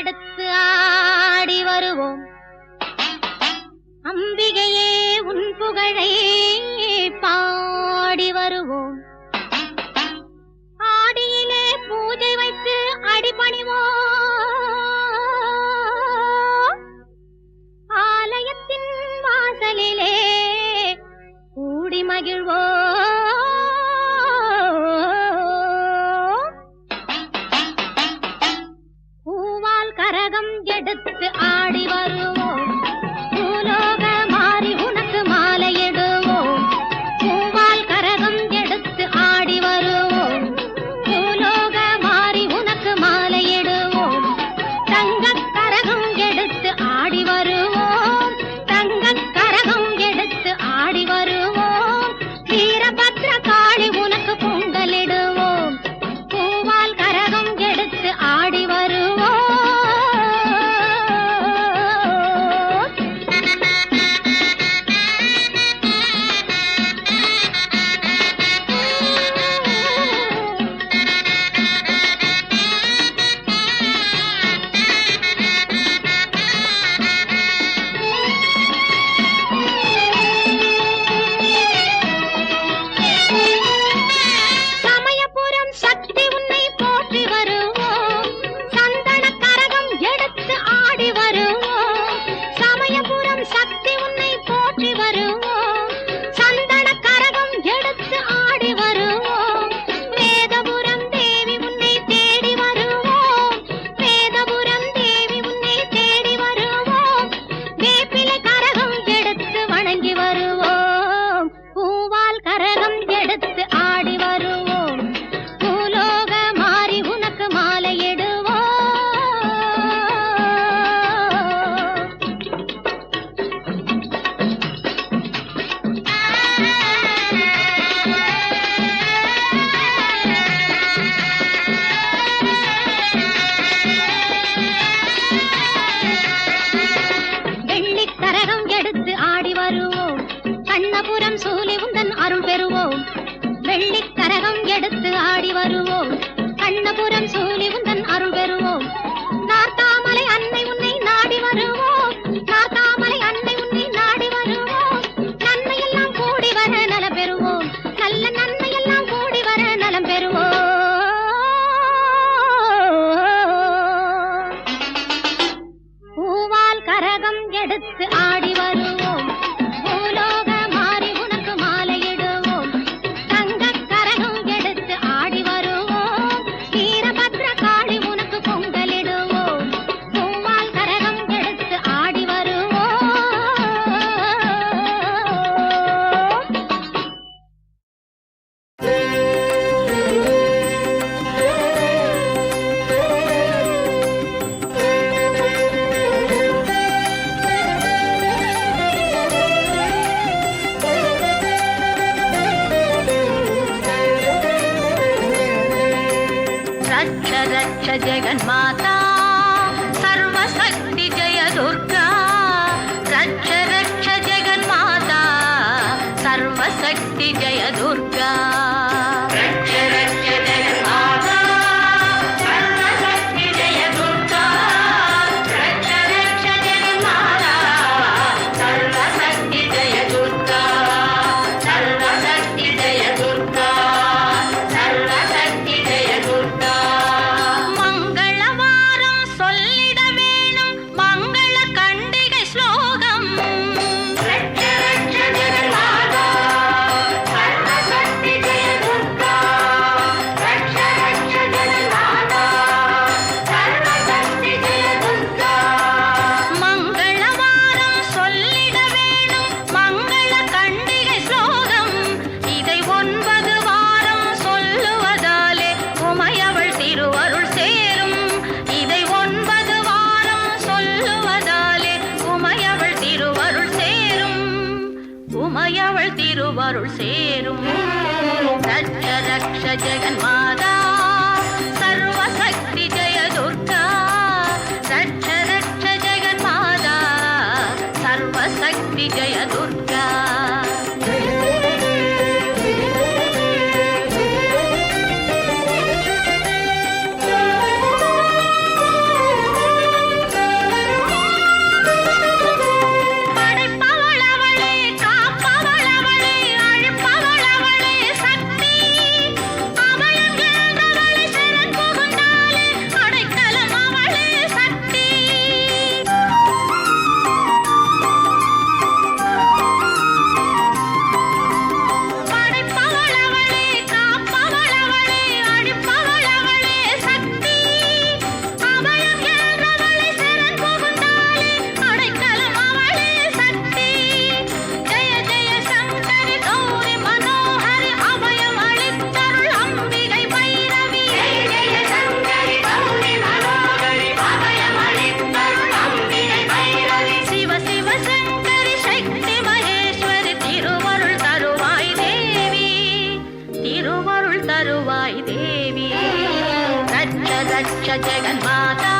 எடுத்து ஆடி வருவோம். அம்பிகையே உன் புகழை பாடி வருவோம். ஆடியிலே பூஜை வைத்து அடிபணிவோம். ஆலயத்தின் வாசலிலே கூடி மகிழ்வோம். பூவால் கரகம் எடுத்து ஆடி வருவோம். பூலோக மாறி உனக்கு மாலையிடுவோம். பூவால் கரகம் எடுத்து ஆடி வருவோம். பூலோக மாறி உனக்கு மாலையிடுவோம். தங்கக் கரகம் எடுத்து ஆடி வருவோம். தங்கக் கரகம் எடுத்து ஆடி வருவோம். வீரபத்ர காளி உனக்கு பொங்கலிடுவோம். பூவால் கரகம் எடுத்து ஆடி வருவோம். சமயபுரம் சக்தி உன்னை போற்றி வருவோம். சந்தன கரகம் எடுத்து ஆடி வருவோம். சமயபுரம் சக்தி உன்னை போற்றி வருவோம். சந்தன கரகம் எடுத்து ஆடி வருவோம். வேதபுரம் தேவி உன்னை தேடி வருவோம். வேதபுரம் தேவி உன்னை தேடி வருவோம். வேப்பிலை கரகம் எடுத்து வணங்கி வருவோம். பூவால் கரகம் எடுத்து ஆடி வருவோம். பூலோக மாறி உனக்கு மாலையிடுவோம். வெள்ளிக் கரகம் எடுத்து ஆடி வருவோம். கண்ணபுரம் சூலி உந்தன் அருள் பெறுவோம். வெள்ளிக் கரகம் எடுத்து ஆடி வருவோம். கண்ணபுரம் சூலி உந்தன் அருள் பெறுவோம். நார்த்தாமலை அன்னை உன்னை நாடி வருவோம். நார்த்தாமலை அன்னை உன்னை நாடி வருவோம். நன்மையெல்லாம் கூடி வர நலம் பெறுவோம். நல்ல நன்மையெல்லாம் கூடி வர நலம் பெறுவோம். பூவால் கரகம் எடுத்து ஆடி வருவோம். பூலோக மாறி உனக்கு மாலையிடுவோம். தங்கக் கரகம் எடுத்து ஆடி வருவோம். வீரபத்ர காளி உனக்கு பொங்கலிடுவோம். பூவால் கரகம் எடுத்து ஆடி வருவோம். रक्ष रक्ष जगन्माता सर्वशक्ति जय दुर्गा. रक्ष रक्ष जगन्माता सर्वशक्ति जय दुर्गा. रक्ष रक्ष जगन्माता सर्वशक्ति जय दुर्गा. रक्ष रक्ष जगन्माता सर्वशक्ति जय दुर्गा. सर्वशक्ति जय दुर्गा. सर्वशक्ति जय दुर्गा. மங்களவாரம் சொல்லிட வேணும் மங்கள கண்டிகை ஸ்லோகம். ரட்ச ரட்ச ஜெகன்மாதா சர்வசக்தி ஜெய துர்கா. ரட்ச ரட்ச ஜெகன்மாதா சர்வசக்தி ஜெய துர்கா. மங்களவாரம் சொல்லிட வேணும் மங்கள கண்டிகை ஸ்லோகம். இதை 9 வாரம் சொல்லுவதாலே உமையவள் திருவருள் சேரும். இதை 9 வாரம் சொல்லுவதாலே உமையவள் திருவருள் சேரும். உமையவள் திருவருள் சேரும். ரட்ச ரக்ஷ ஜெகன்மாதா சர்வசக்தி ஜெய துர்கா. ரட்ச ரக்ஷ ஜெகன்மாதா சர்வசக்தி ஜெய துர்கா. देवी रक्ष रक्ष जगन्माता